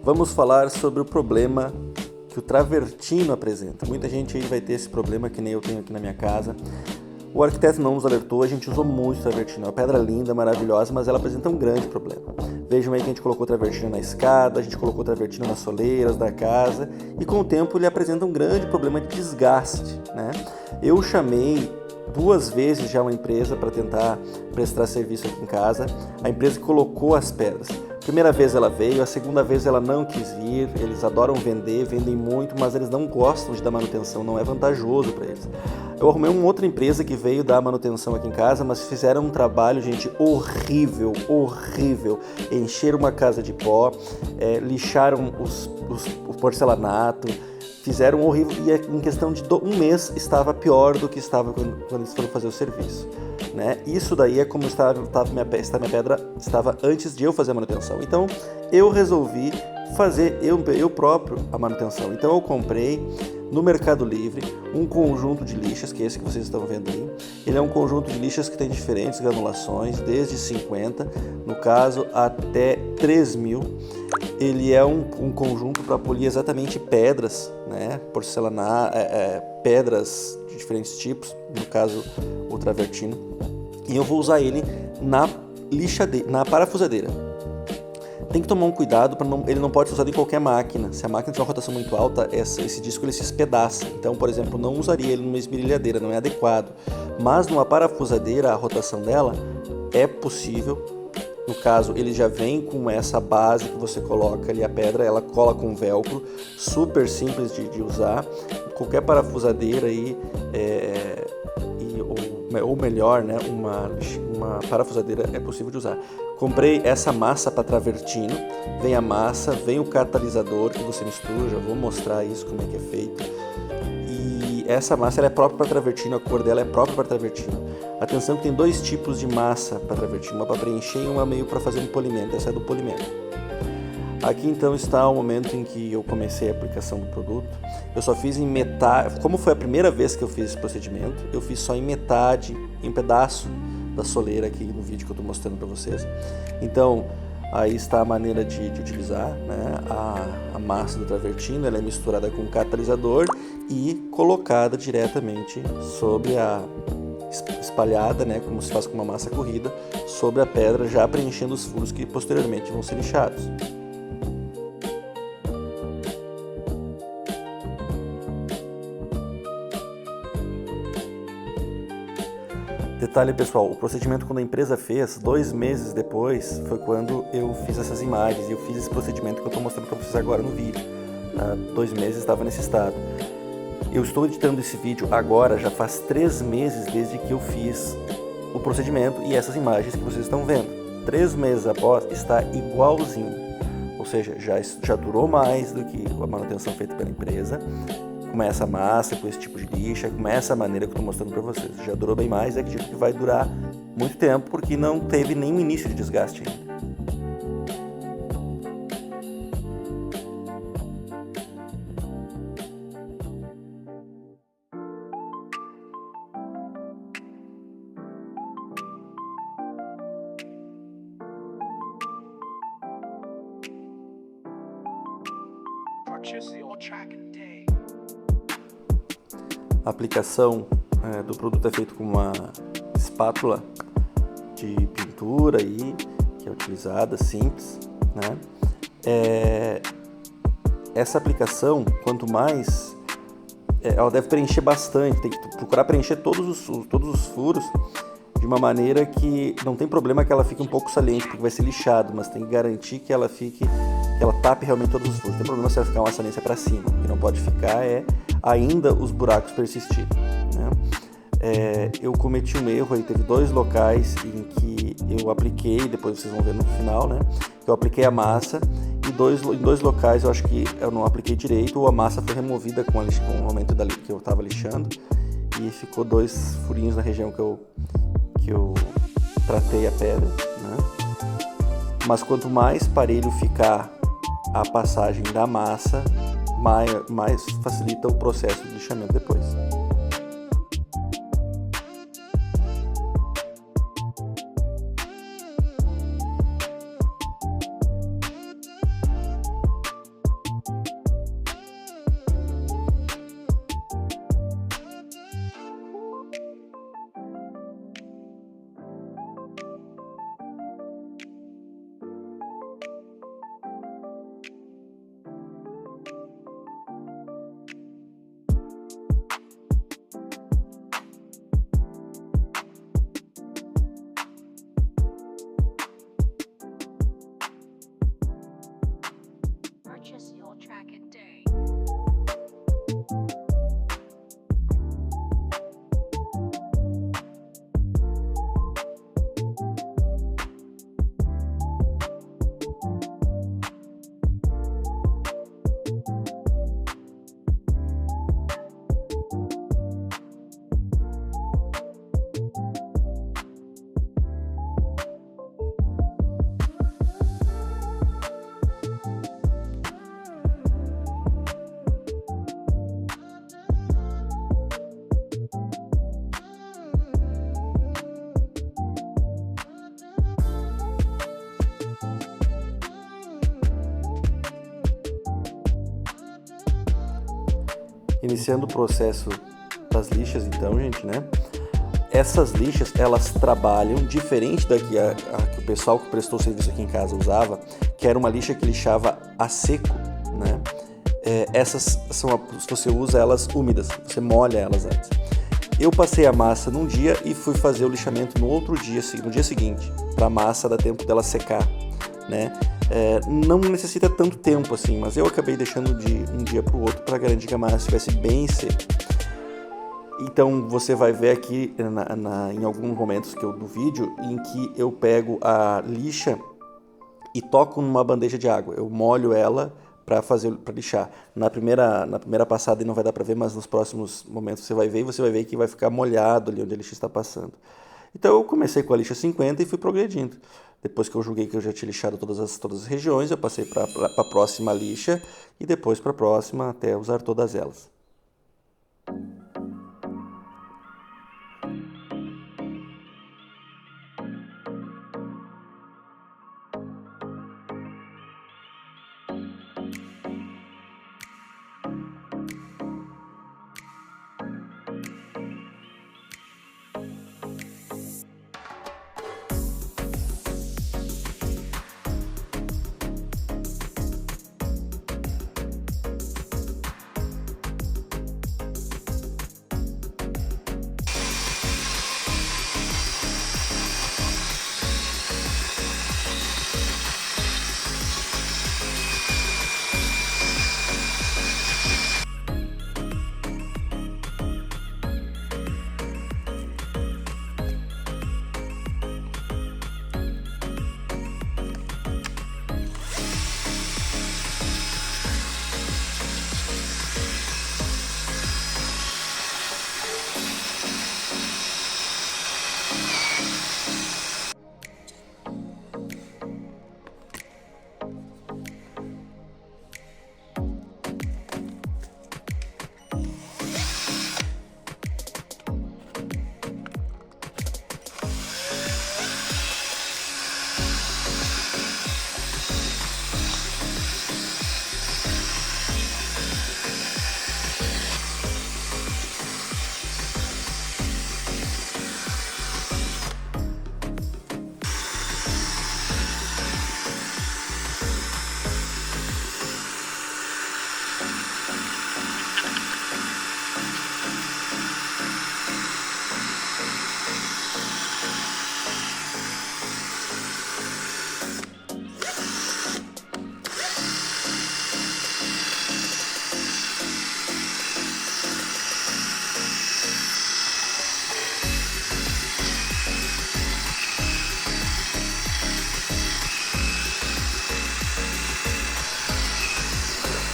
vamos falar sobre o problema que o travertino apresenta. Muita gente aí vai ter esse problema, que nem eu tenho aqui na minha casa. O arquiteto não nos alertou, a gente usou muito travertino. É uma pedra linda, maravilhosa, mas ela apresenta um grande problema. Vejam aí que a gente colocou travertino na escada, a gente colocou travertino nas soleiras da casa, e com o tempo ele apresenta um grande problema de desgaste, né? Eu chamei 2 vezes já uma empresa para tentar prestar serviço aqui em casa, a empresa colocou as pedras. Primeira vez ela veio, a segunda vez ela não quis vir, eles adoram vender, vendem muito, mas eles não gostam de dar manutenção, não é vantajoso para eles. Eu arrumei uma outra empresa que veio dar manutenção aqui em casa, mas fizeram um trabalho, gente, horrível, horrível. Encheram uma casa de pó, lixaram o porcelanato, fizeram horrível, e em questão de 1 mês estava pior do que estava quando eles foram fazer o serviço, né? Isso daí é como minha pedra estava antes de eu fazer a manutenção. Então eu resolvi fazer eu próprio a manutenção. Então eu comprei no Mercado Livre um conjunto de lixas, que é esse que vocês estão vendo aí. Ele é um conjunto de lixas que tem diferentes granulações, desde 50, no caso, até 3.000. Ele é um conjunto para polir exatamente pedras, né? Porcelanato, pedras de diferentes tipos, no caso o travertino. E eu vou usar ele na parafusadeira. Tem que tomar um cuidado, ele não pode ser usado em qualquer máquina. Se a máquina tiver uma rotação muito alta, esse disco ele se espedaça. Então, por exemplo, não usaria ele numa esmerilhadeira, não é adequado. Mas numa parafusadeira, a rotação dela é possível. No caso, ele já vem com essa base que você coloca ali, a pedra, ela cola com velcro, super simples de usar. Qualquer parafusadeira aí, ou melhor, né, uma parafusadeira é possível de usar. Comprei essa massa para travertino, vem a massa, vem o catalisador que você mistura, já vou mostrar isso, como é que é feito. E essa massa ela é própria para travertino, a cor dela é própria para travertino. Atenção que tem 2 tipos de massa para travertino, uma para preencher e uma meio para fazer um polimento, essa é do polimento. Aqui então está o momento em que eu comecei a aplicação do produto. Eu só fiz em metade, como foi a primeira vez que eu fiz esse procedimento, eu fiz só em metade, em um pedaço da soleira aqui no vídeo que eu estou mostrando para vocês. Então, aí está a maneira de utilizar, né? A massa do travertino, ela é misturada com catalisador e colocada diretamente sobre espalhada, né? Como se faz com uma massa corrida, sobre a pedra, já preenchendo os furos que posteriormente vão ser lixados. Detalhe pessoal, o procedimento quando a empresa fez, 2 meses depois, foi quando eu fiz essas imagens e eu fiz esse procedimento que eu estou mostrando para vocês agora no vídeo. 2 meses estava nesse estado. Eu estou editando esse vídeo agora, já faz 3 meses desde que eu fiz o procedimento e essas imagens que vocês estão vendo. 3 meses após, está igualzinho, ou seja, já durou mais do que a manutenção feita pela empresa. Com essa massa, com esse tipo de lixa, com essa maneira que eu estou mostrando para vocês. Já durou bem mais e acredito que vai durar muito tempo, porque não teve nenhum início de desgaste ainda. A aplicação do produto é feita com uma espátula de pintura aí, que é utilizada, simples, né? Essa aplicação, quanto mais, ela deve preencher bastante, tem que procurar preencher todos os furos de uma maneira que não tem problema que ela fique um pouco saliente, porque vai ser lixado, mas tem que garantir que ela tape realmente todos os furos. Não tem problema se ela ficar uma saliência para cima, o que não pode ficar ainda os buracos persistirem, né? Eu cometi um erro aí, teve 2 locais em que eu apliquei, depois vocês vão ver no final, né? Eu apliquei a massa e em 2 locais eu acho que eu não apliquei direito, ou a massa foi removida com o momento que eu estava lixando e ficou 2 furinhos na região que eu tratei a pedra, né? Mas quanto mais parelho ficar a passagem da massa, mais facilita o processo de lixamento depois. Iniciando o processo das lixas, então, gente, né? Essas lixas, elas trabalham diferente da que o pessoal que prestou serviço aqui em casa usava, que era uma lixa que lixava a seco, né? Essas são, se você usa elas úmidas, você molha elas antes. Eu passei a massa num dia e fui fazer o lixamento no outro dia, no dia seguinte, para a massa dar tempo dela secar, né? Não necessita tanto tempo assim, mas eu acabei deixando de um dia para o outro para garantir que a massa estivesse bem seca. Então você vai ver aqui em alguns momentos do vídeo em que eu pego a lixa e toco numa bandeja de água. Eu molho ela para lixar. Na primeira passada não vai dar para ver, mas nos próximos momentos você vai ver que vai ficar molhado ali onde a lixa está passando. Então eu comecei com a lixa 50 e fui progredindo. Depois que eu julguei que eu já tinha lixado todas as regiões, eu passei para a próxima lixa e depois para a próxima até usar todas elas.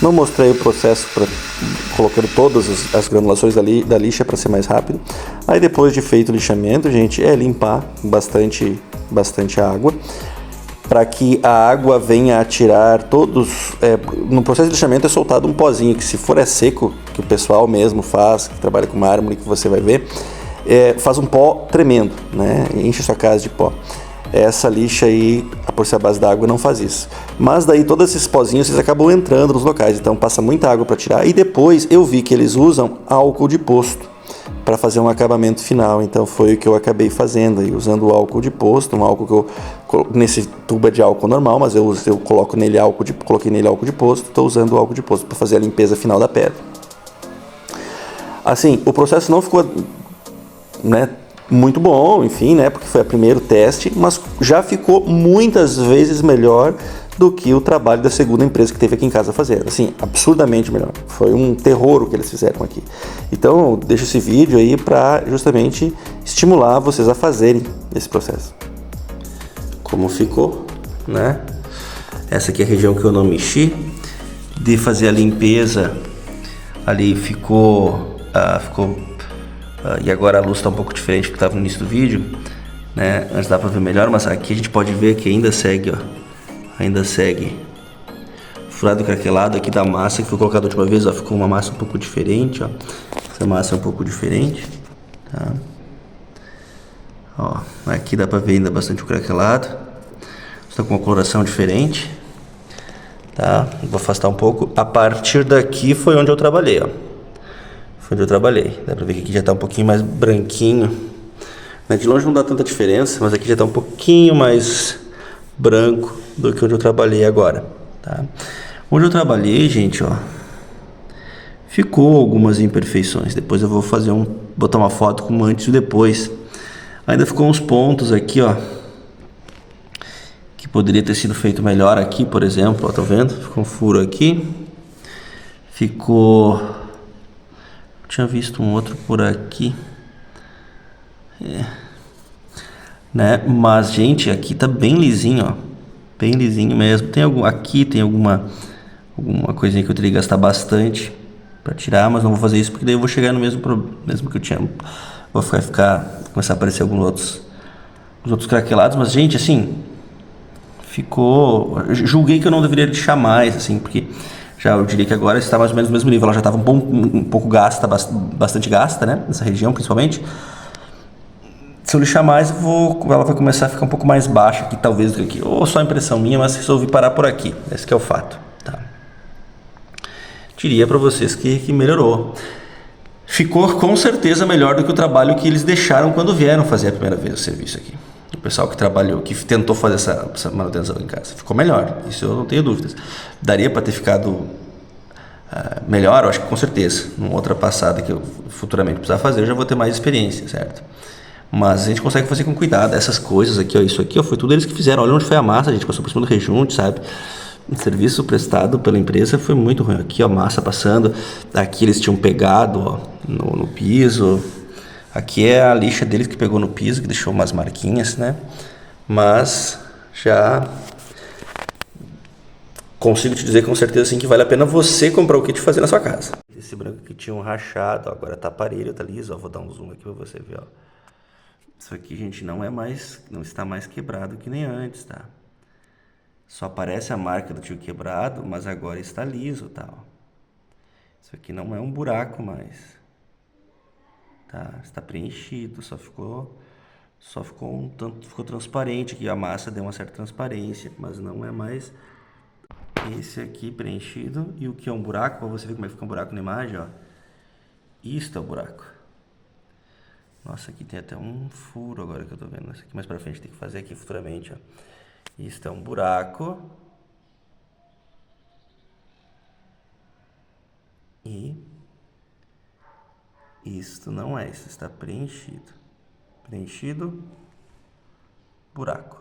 Não mostrei o processo colocando todas as granulações da lixa para ser mais rápido. Aí depois de feito o lixamento, gente, limpar bastante água, para que a água venha a tirar todos... no processo de lixamento é soltado um pozinho, que se for seco, que o pessoal mesmo faz, que trabalha com mármore, que você vai ver, faz um pó tremendo, né? Enche a sua casa de pó. Essa lixa aí, por ser a base da água, não faz isso. Mas daí todos esses pozinhos vocês acabam entrando nos locais, então passa muita água para tirar. E depois eu vi que eles usam álcool de posto para fazer um acabamento final, então foi o que eu acabei fazendo aí, usando o álcool de posto, um álcool que eu nesse tubo de álcool normal, mas eu coloquei nele álcool de posto, estou usando o álcool de posto para fazer a limpeza final da pedra. Assim, o processo não ficou, né, muito bom, enfim, né, porque foi o primeiro teste, mas já ficou muitas vezes melhor do que o trabalho da segunda empresa que teve aqui em casa fazendo, assim, absurdamente melhor. Foi um terror o que eles fizeram aqui. Então, eu deixo esse vídeo aí para justamente estimular vocês a fazerem esse processo. Como ficou, né? Essa aqui é a região que eu não mexi. De fazer a limpeza, ali ficou... e agora a luz está um pouco diferente do que estava no início do vídeo, né? Antes dá para ver melhor, mas aqui a gente pode ver que ainda segue, ainda segue furado e craquelado aqui da massa que foi colocada a última vez, ficou uma massa um pouco diferente, essa massa é um pouco diferente, tá? Aqui dá para ver ainda bastante o craquelado, está com uma coloração diferente, tá? Vou afastar um pouco. A partir daqui foi onde eu trabalhei, foi onde eu trabalhei. Dá pra ver que aqui já tá um pouquinho mais branquinho. De longe não dá tanta diferença, mas aqui já tá um pouquinho mais branco do que onde eu trabalhei agora, tá? Onde eu trabalhei, gente, ó, ficou algumas imperfeições. Depois eu vou botar uma foto com antes e depois. Ainda ficou uns pontos aqui, ó, que poderia ter sido feito melhor aqui, por exemplo, ó, tá vendo? Ficou um furo aqui. Ficou... Eu tinha visto um outro por aqui. Né? Mas, gente, aqui tá bem lisinho, ó. Bem lisinho mesmo. Aqui tem alguma coisinha que eu teria que gastar bastante para tirar, mas não vou fazer isso porque daí eu vou chegar no mesmo que eu tinha. Vou começar a aparecer os outros craquelados, mas, gente, assim, julguei que eu não deveria deixar mais, assim, porque eu diria que agora está mais ou menos no mesmo nível. Ela já estava um pouco gasta, bastante gasta, né? Nessa região, principalmente. Se eu lixar mais, ela vai começar a ficar um pouco mais baixa aqui, talvez, do que aqui. Ou só impressão minha, mas resolvi parar por aqui. Esse que é o fato, tá? Diria para vocês que melhorou. Ficou com certeza melhor do que o trabalho que eles deixaram quando vieram fazer a primeira vez o serviço aqui. O pessoal que trabalhou, que tentou fazer essa manutenção em casa. Ficou melhor, isso eu não tenho dúvidas. Daria para ter ficado melhor, eu acho que com certeza. Numa outra passada que eu futuramente precisar fazer, eu já vou ter mais experiência, certo? Mas a gente consegue fazer com cuidado. Essas coisas aqui, ó, isso aqui, ó, foi tudo eles que fizeram. Olha onde foi a massa, a gente passou por cima do rejunte, sabe? O serviço prestado pela empresa foi muito ruim. Aqui, ó, massa passando. Aqui eles tinham pegado, ó, no piso. Aqui é a lixa deles que pegou no piso, que deixou umas marquinhas, né? Mas já consigo te dizer com certeza assim que vale a pena você comprar o kit e fazer na sua casa. Esse branco aqui tinha um rachado, ó, agora tá aparelho, tá liso, ó. Vou dar um zoom aqui pra você ver, ó. Isso aqui, gente, não está mais quebrado que nem antes, tá? Só aparece a marca do tio quebrado, mas agora está liso, tá? Ó. Isso aqui não é um buraco mais, tá? Está preenchido, ficou transparente aqui, a massa deu uma certa transparência, mas não é mais esse aqui preenchido. E o que é um buraco, para você ver como é que fica um buraco na imagem, ó. Isto é o buraco. Nossa, aqui tem até um furo agora que eu tô vendo. Isso aqui mais pra frente tem que fazer aqui futuramente, ó. Isto é um buraco. E isto não é, isso está preenchido. Preenchido, buraco.